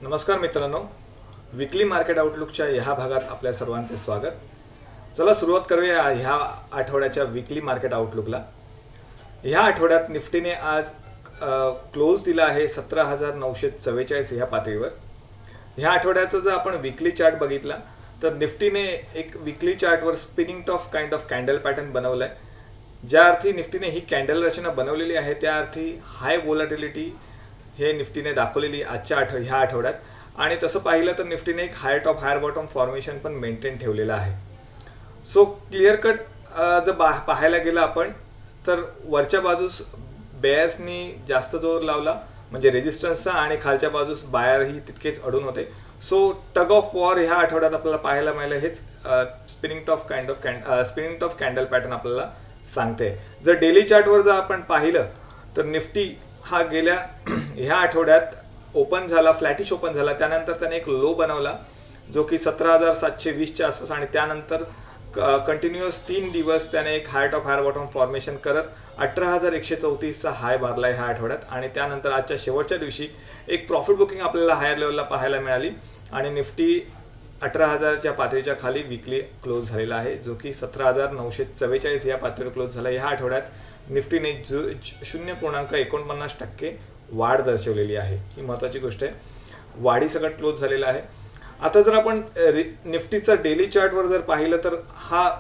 नमस्कार मित्रांनो, weekly market आउटलुकच्या ह्या भागात आपल्या सर्वांचे स्वागत. चला सुरुवात करूया ह्या आठवड्याच्या वीकली मार्केट आउटलुकला. ह्या आठवड्यात निफ्टीने आज क्लोज दिला आहे 17,944 ह्या पातळीवर. ह्या आठवड्याचा जर आपण वीकली चार्ट बघितला तर निफ्टीने एक वीकली चार्टवर spinning top kind of candle pattern बनवला आहे. ज्या अर्थी निफ्टीने ही कॅन्डल रचना बनवलेली आहे त्या अर्थी हाय व्होलॅटिलिटी हे निफ्टीने दाखवलेली ह्या आठवड्यात. आणि तसं पाहिलं तर निफ्टीने एक higher top higher bottom formation पण मेंटेन ठेवलेलं आहे. सो क्लिअर कट जर पाहायला गेलं आपण तर वरच्या बाजूस बेअर्सनी जास्त जोर लावला म्हणजे रेजिस्टन्सचा, आणि खालच्या बाजूस बायरही तितकेच अडून होते. सो टग ऑफ वॉर ह्या आठवड्यात आपल्याला पाहायला मिळालं. हेच स्पिनिंग टॉप कॅन्डल पॅटर्न आपल्याला सांगते. जर डेली चार्टवर जर आपण पाहिलं तर निफ्टी हा गेल्या ह्या आठवड्यात ओपन झाला, फ्लॅटिश ओपन झाला. त्यानंतर त्याने एक लो बनवला जो की 17,720च्या आसपास, आणि त्यानंतर कंटिन्युअस 3 दिवस त्याने एक higher top higher bottom formation करत 18,134चा हाय मारला ह्या आठवड्यात. आणि त्यानंतर आजच्या शेवटच्या दिवशी एक प्रॉफिट बुकिंग आपल्याला हायर लेवलला पाहायला मिळाली आणि निफ्टी 18,000च्या पातळीच्या खाली वीकली क्लोज झालेला आहे, जो की 17,944 या पातळीवर क्लोज झाला. ह्या आठवड्यात निफ्टीने 0.49% वाढ दर्शवलेली आहे. ही महत्त्वाची गोष्ट आहे. वाढी सगळं क्लोज झालेला आहे. आता जर आपण निफ्टीचा डेली चार्टवर जर पाहिलं तर हा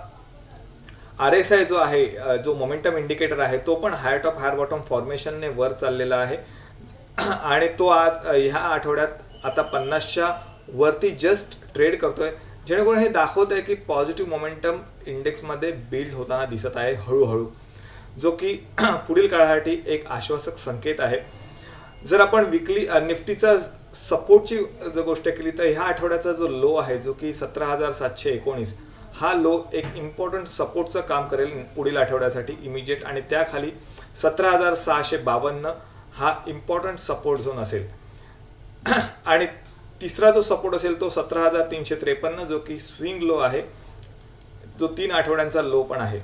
RSI जो आहे, जो मोमेंटम इंडिकेटर आहे, तो पण हायर टॉप हायर बॉटम फॉर्मेशनने वर चाललेला आहे. आणि तो आज ह्या आठवड्यात आता 50च्या वरती जस्ट ट्रेड करतोय, जेणेकरून हे दाखवत आहे की पॉझिटिव्ह मोमेंटम इंडेक्समध्ये बिल्ड होताना दिसत आहे हळूहळू, जो की पुढील काळासाठी एक आश्वासक संकेत आहे. जर आपण वीकली निफ्टीचा सपोर्टची जर गोष्ट केली तर ह्या आठवड्याचा जो लो आहे जो की 17,719, हा लो एक इम्पॉर्टंट सपोर्टचं काम करेल पुढील आठवड्यासाठी इमिजिएट. आणि त्याखाली 17,652 हा इम्पॉर्टंट सपोर्ट झोन असेल. आणि तिसरा जो सपोर्ट असेल तो 17,353 जो की स्विंग लो आहे, जो 3 आठवड्यांचा लो पण आहे.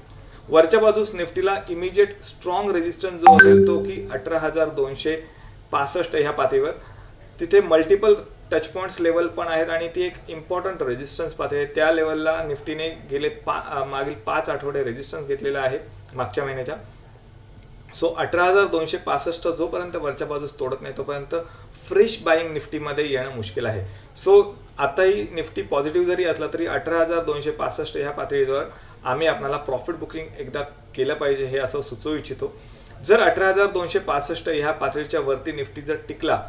वरच्या बाजूस निफ्टीला इमिजिएट स्ट्रॉंग रेजिस्टन्स जो असेल तो की 18,265 ह्या पातळीवर. तिथे मल्टिपल टच पॉईंट्स लेवल पण आहेत आणि ती एक इम्पॉर्टंट रेजिस्टन्स पातळी आहे. त्या लेवलला निफ्टीने गेले मागील 5 आठवडे रेजिस्टन्स घेतलेला आहे मागच्या महिन्याच्या. सो 18,265 जोपर्यंत वरच्या बाजूस तोडत नाही तोपर्यंत फ्रेश बाईंग निफ्टीमध्ये येणं मुश्किल आहे. सो आताही निफ्टी पॉझिटिव्ह जरी असला तरी 18,265 ह्या पातळीवर आम्ही आपल्याला प्रॉफिट बुकिंग एकदा केलं पाहिजे हे असं सुचवू इच्छितो. जर 18,265 ह्या पातळीच्या वरती निफ्टी जर टिकला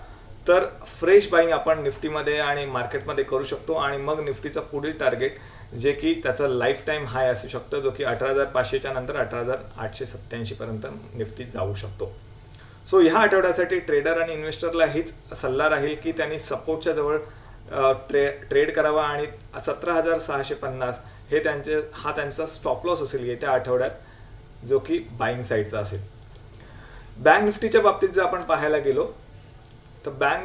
तर फ्रेश बाईंग आपण निफ्टीमध्ये आणि मार्केटमध्ये करू शकतो. आणि मग निफ्टीचा पुढील टार्गेट जे की त्याचा लाईफ टाईम हाय असू शकतं, जो की 18,500च्या नंतर 18,887 पर्यंत निफ्टी जाऊ शकतो. सो ह्या आठवड्यासाठी ट्रेडर आणि इन्व्हेस्टरला हेच सल्ला राहील की त्यांनी सपोर्टच्या जवळ ट्रेड करावा आणि 17,650 हे त्यांचा स्टॉप लॉस असेल येत्या आठवड्यात, जो की बाईंग साईडचा असेल. बँक निफ्टीच्या बाबतीत जर आपण पाहायला गेलो तर बँक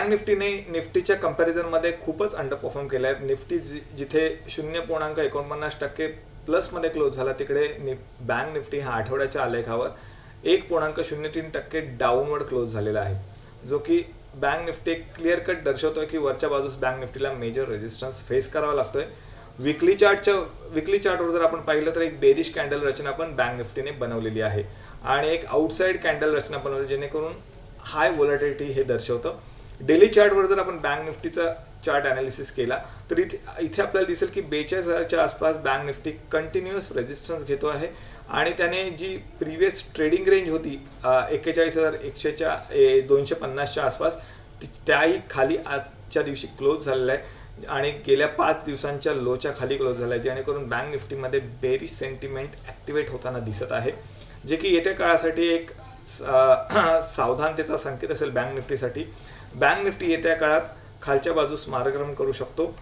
निफ्टीने निफ्टीच्या कंपॅरिझनमध्ये खूपच अंडरपरफॉर्म केलं आहे. निफ्टी जिथे 0.49% प्लसमध्ये क्लोज झाला, तिकडे बँक निफ्टी हा आठवड्याच्या आलेखावर 1.03% डाऊनवर्ड क्लोज झालेला आहे, जो की बँक निफ्टी क्लिअर कट दर्शवतोय की वरच्या बाजूस बँक निफ्टीला मेजर रेजिस्टन्स फेस करावा लागतोय. वीकली चार्टवर जर आपण पाहिलं तर एक बेरिश कॅन्डल रचना पण बँक निफ्टीने बनवलेली आहे आणि एक आउटसाइड कॅन्डल रचना बनवली, जेणेकरून हाय व्होलॅटिलिटी हे दर्शवतं. डेली चार्टवर जर आपण बँक निफ्टीचा चार्ट ॲनालिसिस केला तर इथे आपल्याला दिसेल की 42,000च्या आसपास बँक निफ्टी कंटिन्युअस रेजिस्टन्स घेतो आहे. आणि त्याने जी प्रिव्हियस ट्रेडिंग रेंज होती 41,250च्या आसपास, त्याही खाली आजच्या दिवशी क्लोज झालेला आहे आणि गेल्या 5 दिवसांच्या लोच्या खाली क्लोज झाला आहे, जेणेकरून बँक निफ्टीमध्ये बेरिश सेंटिमेंट ॲक्टिवेट होताना दिसत आहे, जे की येत्या काळासाठी एक सावधानतेचा संकेत असेल बँक निफ्टीसाठी. बँक निफ्टी येत्या काळात खालच्या बाजूस मार्गक्रमण करू शकतो.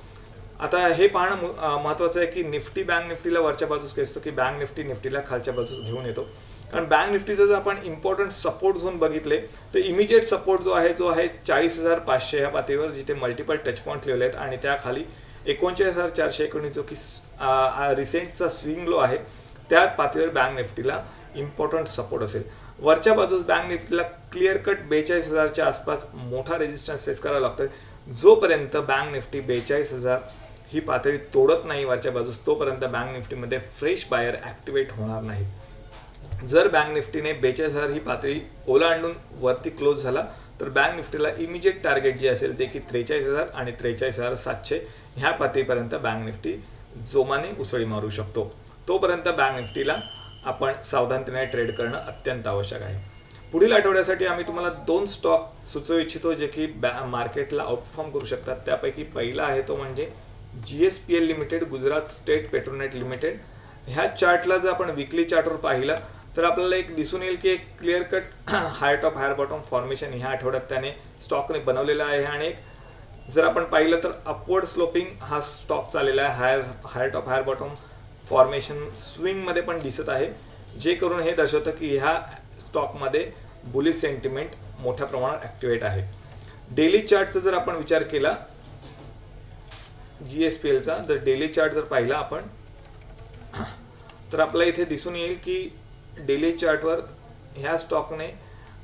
आता हे पाहणं महत्त्वाचं आहे की निफ्टी बँक निफ्टीला वरच्या बाजूस घेतो की बँक निफ्टीला खालच्या बाजूस घेऊन येतो. कारण बँक निफ्टीचं जर आपण इम्पॉर्टंट सपोर्ट झोन बघितले तर इमिजिएट सपोर्ट जो आहे 40,500 या पातळीवर, जिथे मल्टिपल टच पॉईंट ठेवले आहेत. आणि त्याखाली 39,419 जो की रिसेंटचा स्विंग लो आहे, त्या पातळीवर बँक निफ्टीला इम्पॉर्टंट सपोर्ट असेल. वरच्या बाजूस बँक निफ्टीला क्लिअर कट 42,000च्या आसपास मोठा रेजिस्टन्स फेस करावा लागतोय. जोपर्यंत बँक निफ्टी 42,000 ही पातळी तोडत नाही वरच्या बाजूस, तोपर्यंत बँक निफ्टीमध्ये फ्रेश बायर ॲक्टिवेट होणार नाही. जर बँक निफ्टीने 42,000 ही पातळी ओलांडून वरती क्लोज झाला तर बँक निफ्टीला इमिजिएट टार्गेट जे असेल ते की 43,000 आणि 43,700 ह्या पातळीपर्यंत बँक निफ्टी जोमाने उसळी मारू शकतो. तोपर्यंत बँक निफ्टीला आपण सावधानतेने ट्रेड करणं अत्यंत आवश्यक आहे. पुढील आठवड्यासाठी आम्ही तुम्हाला 2 स्टॉक सुचवू इच्छितो जे की मार्केटला आउटपरफॉर्म करू शकतात. त्यापैकी पहिला आहे तो म्हणजे GSPL limited, Gujarat state Petronet limited. ह्या चार्टला जर आपण विकली चार्टवर पाहिलं तर आपल्याला एक दिसून येईल की एक clear cut higher top higher bottom formation ह्या आठवड्यात त्याने स्टॉकने बनवलेला आहे. आणि एक जर आपण पाहिलं तर अपवर्ड स्लोपिंग हा स्टॉक चाललेला आहे. Higher top higher bottom formation स्विंगमध्ये पण दिसत आहे, जे करून हे दर्शवतं की ह्या स्टॉकमध्ये बुलिश सेंटिमेंट मोठ्या प्रमाणात ॲक्टिवेट आहे. डेली चार्टचा जर आपण विचार केला GSPLचा, जर डेली चार्ट जर पाहिला आपण तर आपल्याला इथे दिसून येईल की डेली चार्टवर ह्या स्टॉकने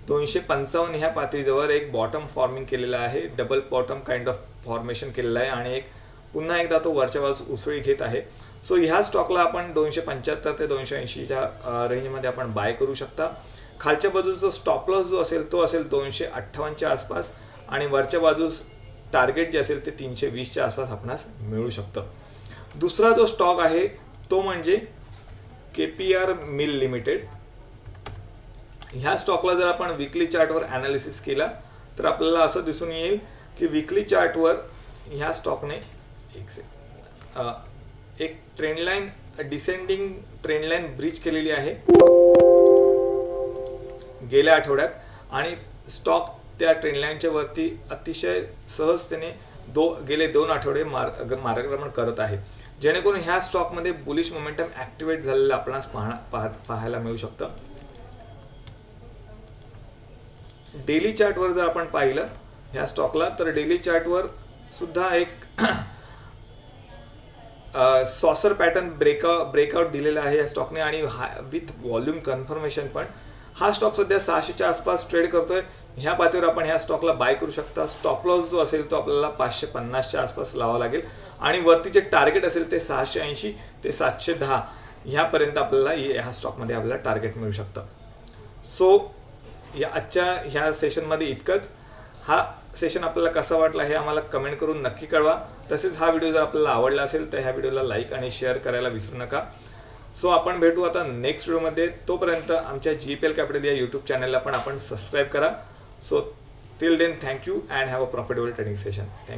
255 ह्या पातळीजवळ एक बॉटम फॉर्मिंग केलेला आहे. Double bottom kind of formation केलेलं आहे आणि एक पुन्हा एकदा तो वरच्या बाजूस उसळी घेत आहे. सो ह्या स्टॉकला आपण 275 ते 280च्या रेंजमध्ये आपण बाय करू शकता. खालच्या बाजूचा स्टॉप लॉस जो असेल तो असेल 258च्या आसपास आणि वरच्या बाजूस टार्गेट जे असेल ते 320च्या आसपास आपणास मिळू शकतं. दुसरा जो स्टॉक आहे तो म्हणजे KPR मिल लिमिटेड. ह्या स्टॉकला जर आपण विकली चार्टवर ॲनालिसिस केला तर आपल्याला असं दिसून येईल की विकली चार्टवर ह्या स्टॉकने एक ट्रेंडलाईन डिसेंडिंग ट्रेंडलाईन ब्रीच केलेली आहे गेल्या आठवड्यात आणि स्टॉक त्या ट्रेंडलाईनच्या वरती अतिशय सहजतेने गेले 2 आठवडे मार्गक्रमण करत आहे, जेणेकरून ह्या स्टॉकमध्ये बुलिश मोमेंटम ॲक्टिवेट झालेलं आपणास पाहायला मिळू शकतं. डेली चार्टवर जर आपण पाहिलं ह्या स्टॉकला तर डेली चार्टवर सुद्धा एक सॉसर पॅटर्न ब्रेकआउट दिलेला आहे या स्टॉकने आणि विथ व्हॉल्यूम कन्फर्मेशन पण. हा स्टॉक सध्या 600च्या आसपास ट्रेड करतोय. ह्या पातळीवर आपण ह्या स्टॉकला बाय करू शकता. स्टॉप लॉस जो असेल तो आपल्याला 550च्या आसपास लावावा लागेल आणि वरती जे टार्गेट असेल ते 680 ते 710 ह्यापर्यंत आपल्याला ह्या स्टॉकमध्ये आपल्याला टार्गेट मिळू शकतं. सो या आजच्या ह्या सेशनमध्ये इतकंच. हा सेशन आपल्याला कसा वाटला हे आम्हाला कमेंट करून नक्की कळवा. तसेच हा व्हिडिओ जर आपल्याला आवडला असेल तर ह्या व्हिडिओला लाईक आणि शेअर करायला विसरू नका. सो आपण भेटू आता नेक्स्ट व्हिडिओमध्ये. तोपर्यंत आमच्या GPL कॅपिटल या यूट्यूब चॅनलला पण आपण सबस्क्राईब करा. So till then thank you and have a profitable trading session. Thank you.